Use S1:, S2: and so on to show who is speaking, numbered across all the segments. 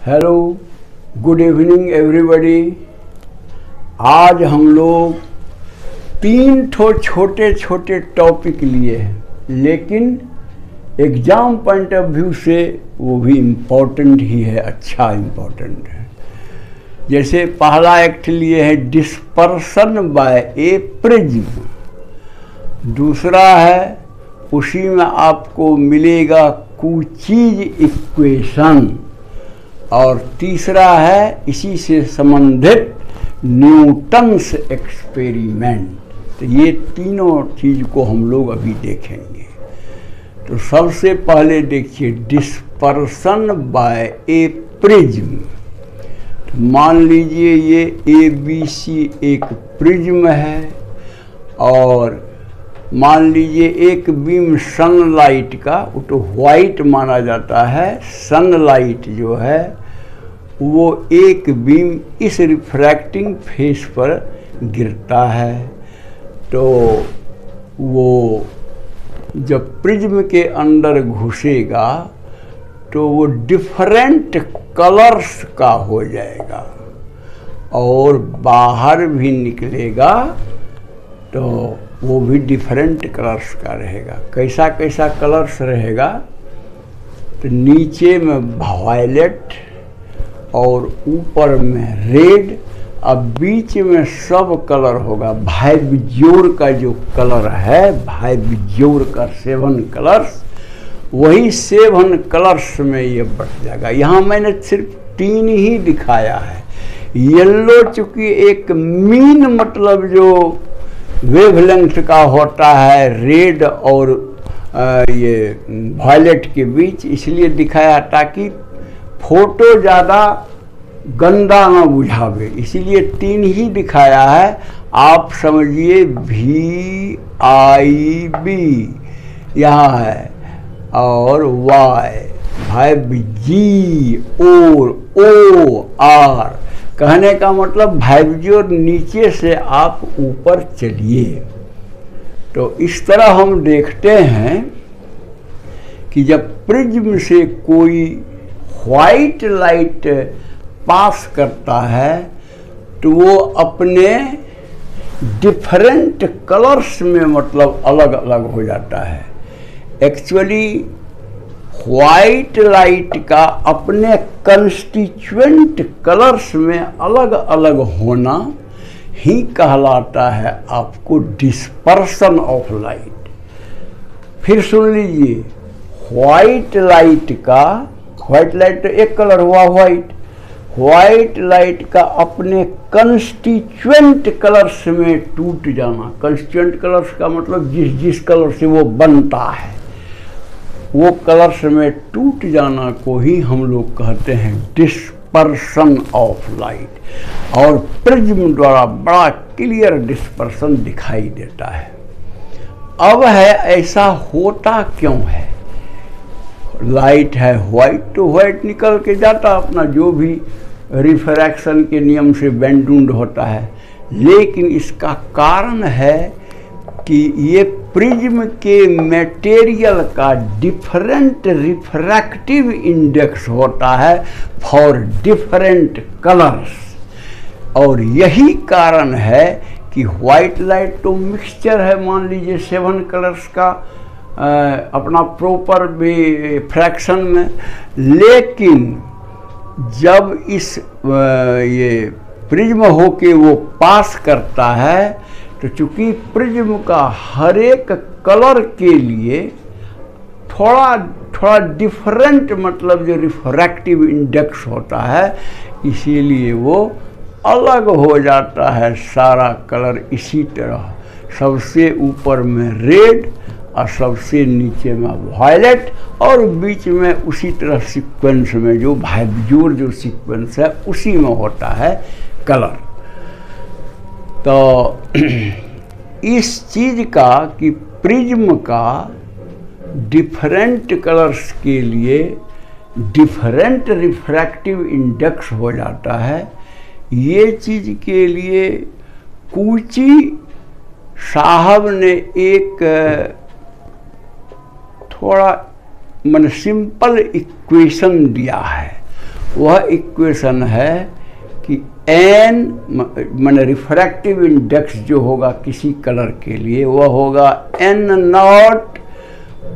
S1: Hello, good evening everybody. आज हम लोग 3 छोटे छोटे टॉपिक लिए हैं, लेकिन एग्ज़ाम पॉइंट ऑफ व्यू से वो भी इम्पोर्टेंट ही है, अच्छा इम्पोर्टेंट है। जैसे पहला एक्ट लिए है डिस्पर्सन बाय ए प्रिज्म, दूसरा है उसी में आपको मिलेगा कूचीज इक्वेशन, और तीसरा है इसी से संबंधित न्यूटन्स एक्सपेरिमेंट। तो ये तीनों चीज़ को हम लोग अभी देखेंगे। तो सबसे पहले देखिए डिस्पर्सन बाय ए प्रिज्म। तो मान लीजिए ये ABC एक प्रिज्म है, और मान लीजिए एक बीम सनलाइट का, वो तो वाइट माना जाता है, सनलाइट जो है वो एक बीम इस रिफ्रैक्टिंग फेस पर गिरता है। तो वो जब प्रिज्म के अंदर घुसेगा तो वो डिफरेंट कलर्स का हो जाएगा, और बाहर भी निकलेगा तो वो भी डिफरेंट कलर्स का रहेगा। कैसा कैसा कलर्स रहेगा? तो नीचे में वायलेट और ऊपर में रेड, अब बीच में सब कलर होगा। वाइब्योर का जो कलर है, वाइब्योर का 7 कलर्स, वही 7 कलर्स में ये बट जाएगा। यहाँ मैंने सिर्फ 3 ही दिखाया है। येलो चूँकि एक मीन मतलब जो वेवलेंथ का होता है रेड और ये वायलेट के बीच, इसलिए दिखाया ताकि फोटो ज़्यादा गंदा ना बुझावे, इसीलिए 3 ही दिखाया है। आप समझिए VIB यहाँ है, और YG और OR। कहने का मतलब वाइब्योर नीचे से आप ऊपर चलिए। तो इस तरह हम देखते हैं कि जब प्रिज्म से कोई व्हाइट लाइट पास करता है तो वो अपने डिफरेंट कलर्स में मतलब अलग अलग हो जाता है। एक्चुअली व्हाइट लाइट का अपने कंस्टिट्यूएंट कलर्स में अलग अलग होना ही कहलाता है आपको डिस्पर्सन ऑफ लाइट। फिर सुन लीजिए, व्हाइट लाइट का, व्हाइट लाइट तो एक कलर हुआ व्हाइट लाइट का अपने कंस्टिट्यूएंट कलर्स में टूट जाना। कंस्टिट्यूएंट कलर्स का मतलब जिस कलर से वो बनता है, वो कलर्स में टूट जाना को ही हम लोग कहते हैं डिस्पर्सन ऑफ लाइट। और प्रिज्म द्वारा बड़ा क्लियर डिस्पर्सन दिखाई देता है। अब है ऐसा होता क्यों है? लाइट है व्हाइट, तो व्हाइट निकल के जाता अपना जो भी रिफ्रैक्शन के नियम से बेंडूंड होता है। लेकिन इसका कारण है कि ये प्रिज्म के मटेरियल का डिफरेंट रिफ्रैक्टिव इंडेक्स होता है फॉर डिफरेंट कलर्स, और यही कारण है कि व्हाइट लाइट तो मिक्सचर है, मान लीजिए 7 कलर्स का अपना प्रॉपर भी फ्रैक्शन में। लेकिन जब इस ये प्रिज्म होके वो पास करता है, तो चूँकि प्रिज्म का हर एक कलर के लिए थोड़ा डिफरेंट मतलब जो रिफ्रैक्टिव इंडेक्स होता है, इसीलिए वो अलग हो जाता है सारा कलर। इसी तरह सबसे ऊपर में रेड और सबसे नीचे में वायलेट, और बीच में उसी तरह सीक्वेंस में जो वाइब्योर जो सीक्वेंस है उसी में होता है कलर। तो इस चीज़ का कि प्रिज्म का डिफरेंट कलर्स के लिए डिफरेंट रिफ्रैक्टिव इंडेक्स हो जाता है, ये चीज़ के लिए कूची साहब ने एक थोड़ा सिंपल इक्वेशन दिया है। वह इक्वेशन है कि n माने रिफ्रैक्टिव इंडेक्स जो होगा किसी कलर के लिए वह होगा n0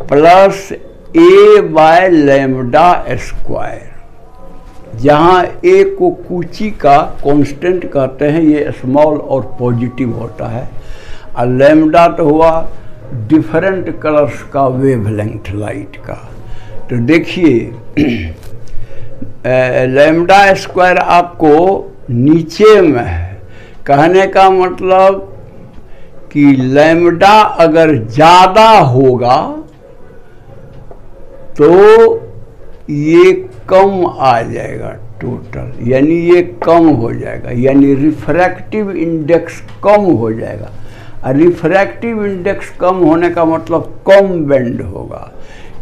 S1: plus a by lambda square, जहाँ a को कूची का कांस्टेंट कहते हैं, ये स्मॉल और पॉजिटिव होता है, और लैम्डा तो हुआ डिफरेंट कलर्स का वेवलेंथ लाइट का। तो देखिए लैम्डा स्क्वायर आपको नीचे में है, कहने का मतलब कि लैम्डा अगर ज़्यादा होगा तो ये कम आ जाएगा टोटल, यानी ये कम हो जाएगा, यानी रिफ्रैक्टिव इंडेक्स कम हो जाएगा। और रिफ्रैक्टिव इंडेक्स कम होने का मतलब कम बेंड होगा,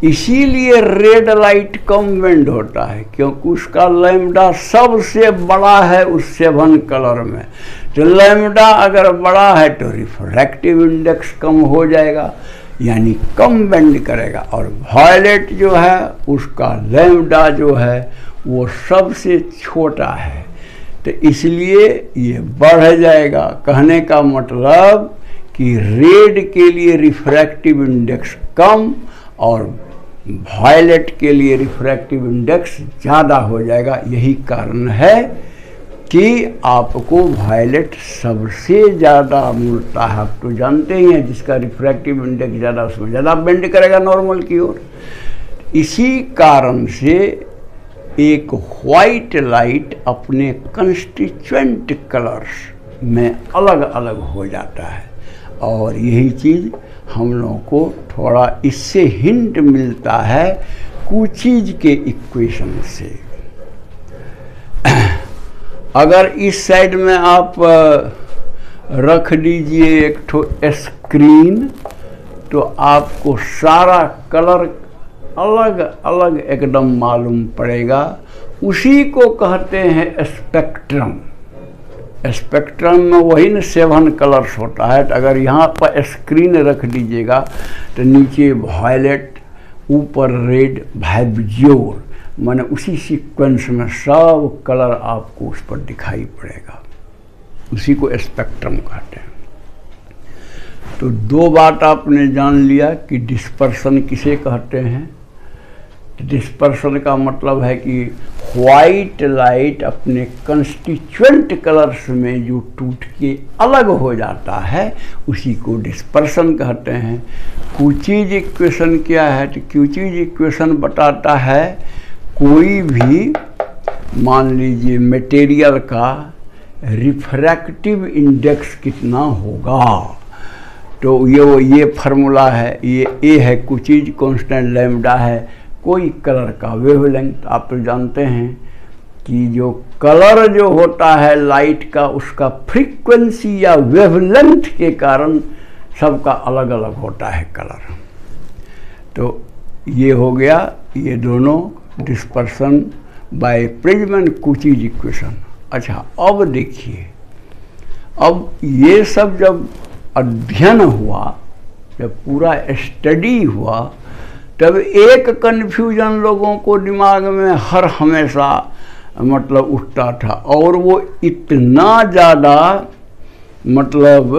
S1: इसीलिए रेड लाइट कम बेंड होता है, क्योंकि उसका लैम्डा सबसे बड़ा है उस 7 कलर में। तो लैम्डा अगर बड़ा है तो रिफ्रैक्टिव इंडेक्स कम हो जाएगा, यानी कम बेंड करेगा। और वायलेट जो है उसका लैम्डा जो है वो सबसे छोटा है, तो इसलिए ये बढ़ जाएगा। कहने का मतलब कि रेड के लिए रिफ्रैक्टिव इंडेक्स कम और वायलेट के लिए रिफ्रैक्टिव इंडेक्स ज़्यादा हो जाएगा। यही कारण है कि आपको वायलेट सबसे ज़्यादा मिलता है। आप तो जानते ही हैं जिसका रिफ्रैक्टिव इंडेक्स ज़्यादा उसमें ज़्यादा बेंड करेगा नॉर्मल की ओर। इसी कारण से एक वाइट लाइट अपने कंस्टिट्यूएंट कलर्स में अलग अलग हो जाता है, और यही चीज़ हम लोगों को थोड़ा इससे हिंट मिलता है कूचीज के इक्वेशन से। अगर इस साइड में आप रख दीजिए एक ठो स्क्रीन, तो आपको सारा कलर अलग अलग एकदम मालूम पड़ेगा। उसी को कहते हैं स्पेक्ट्रम। स्पेक्ट्रम में वही न 7 कलर्स होता है। तो अगर यहाँ पर स्क्रीन रख दीजिएगा तो नीचे वायलेट, ऊपर रेड, वाइब्योर, माने उसी सीक्वेंस में सब कलर आपको उस पर दिखाई पड़ेगा। उसी को स्पेक्ट्रम कहते हैं। तो 2 बात आपने जान लिया कि डिस्पर्सन किसे कहते हैं। डिस्पर्सन का मतलब है कि वाइट लाइट अपने कंस्टिट्यूएंट कलर्स में जो टूट के अलग हो जाता है उसी को डिस्पर्सन कहते हैं। कूचीज इक्वेशन क्या है? तो कूचीज इक्वेशन बताता है कोई भी मान लीजिए मटेरियल का रिफ्रैक्टिव इंडेक्स कितना होगा। तो ये फार्मूला है, ये ए है कूचीज कांस्टेंट, लैम्डा है कोई कलर का वेवलेंथ। आप तो जानते हैं कि जो कलर जो होता है लाइट का उसका फ्रीक्वेंसी या वेवलेंथ के कारण सबका अलग अलग होता है कलर। तो ये हो गया ये दोनों dispersion by prism and Cauchy's equation. अच्छा, अब देखिए, अब ये सब जब अध्ययन हुआ, जब पूरा स्टडी हुआ, तब एक कन्फ्यूजन लोगों को दिमाग में हर हमेशा मतलब उठता था, और वो इतना ज़्यादा मतलब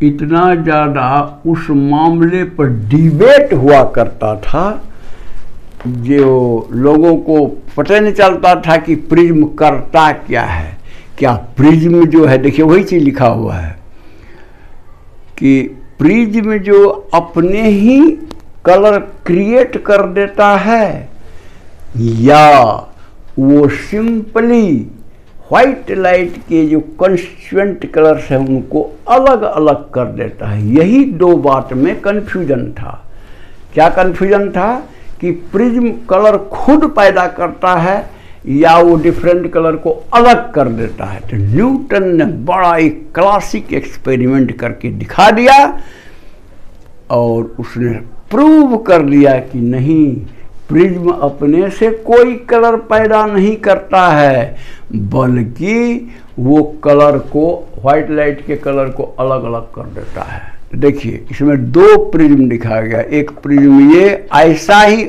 S1: इतना ज़्यादा उस मामले पर डिबेट हुआ करता था, जो लोगों को पता नहीं चलता था कि प्रिज्म करता क्या है। क्या प्रिज्म जो है, देखिए वही चीज़ लिखा हुआ है कि प्रिज्म जो अपने ही कलर क्रिएट कर देता है, या वो सिंपली व्हाइट लाइट के जो कंस्टिट्यूएंट कलर्स हैं उनको अलग अलग कर देता है। यही 2 बात में कन्फ्यूजन था। क्या कन्फ्यूजन था कि प्रिज्म कलर खुद पैदा करता है या वो डिफरेंट कलर को अलग कर देता है। तो न्यूटन ने बड़ा एक क्लासिक एक्सपेरिमेंट करके दिखा दिया, और उसने प्रूव कर दिया कि नहीं, प्रिज्म अपने से कोई कलर पैदा नहीं करता है, बल्कि वो कलर को, व्हाइट लाइट के कलर को अलग अलग कर देता है। देखिए इसमें दो प्रिज्म दिखाया गया, एक प्रिज्म ये ऐसा ही,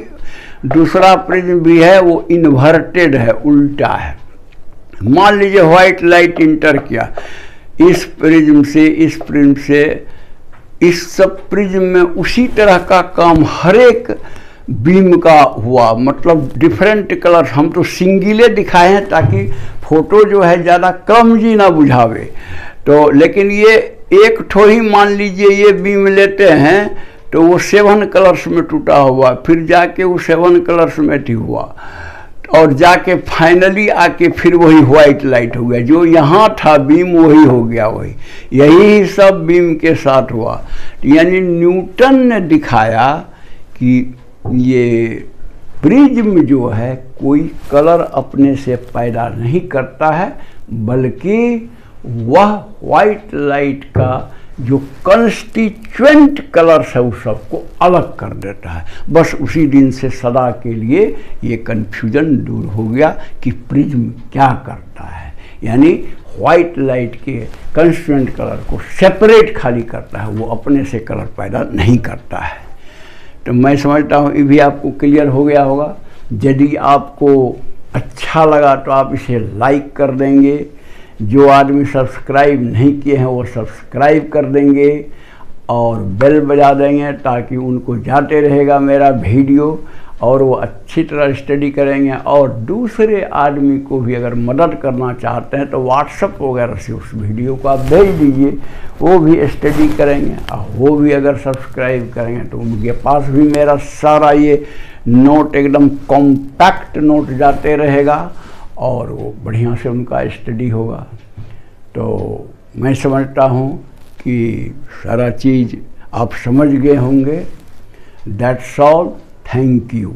S1: दूसरा प्रिज्म भी है वो इन्वर्टेड है, उल्टा है। मान लीजिए व्हाइट लाइट इंटर किया इस प्रिज्म से, इस प्रिज्म से, इस सब प्रिज्म में उसी तरह का काम हर एक बीम का हुआ, मतलब डिफरेंट कलर। हम तो सिंगले दिखाए हैं ताकि फोटो जो है ज़्यादा क्लमजी ना बुझावे, तो लेकिन ये एक ठो ही मान लीजिए ये बीम लेते हैं तो वो 7 कलर्स में टूटा हुआ, फिर जाके वो 7 कलर्स में ठीक हुआ, और जाके फाइनली आके फिर वही व्हाइट लाइट हो गया। जो यहाँ था बीम वही हो गया, वही यही सब बीम के साथ हुआ। यानी न्यूटन ने दिखाया कि ये प्रिज्म जो है कोई कलर अपने से पैदा नहीं करता है, बल्कि वह व्हाइट लाइट का जो कंस्टिट्यूएंट कलर्स है उस सबको अलग कर देता है। बस उसी दिन से सदा के लिए ये कन्फ्यूजन दूर हो गया कि प्रिज्म क्या करता है, यानी व्हाइट लाइट के कंस्टिट्यूएंट कलर को सेपरेट खाली करता है, वो अपने से कलर पैदा नहीं करता है। तो मैं समझता हूँ ये भी आपको क्लियर हो गया होगा। यदि आपको अच्छा लगा तो आप इसे लाइक कर देंगे, जो आदमी सब्सक्राइब नहीं किए हैं वो सब्सक्राइब कर देंगे और बेल बजा देंगे ताकि उनको जाते रहेगा मेरा वीडियो और वो अच्छी तरह स्टडी करेंगे। और दूसरे आदमी को भी अगर मदद करना चाहते हैं तो व्हाट्सएप वगैरह से उस वीडियो को आप भेज दीजिए, वो भी स्टडी करेंगे और वो भी अगर सब्सक्राइब करेंगे तो उनके पास भी मेरा सारा ये नोट एकदम कॉम्पैक्ट नोट जाते रहेगा और वो बढ़िया से उनका स्टडी होगा। तो मैं समझता हूँ कि सारा चीज़ आप समझ गए होंगे। That's all, thank you.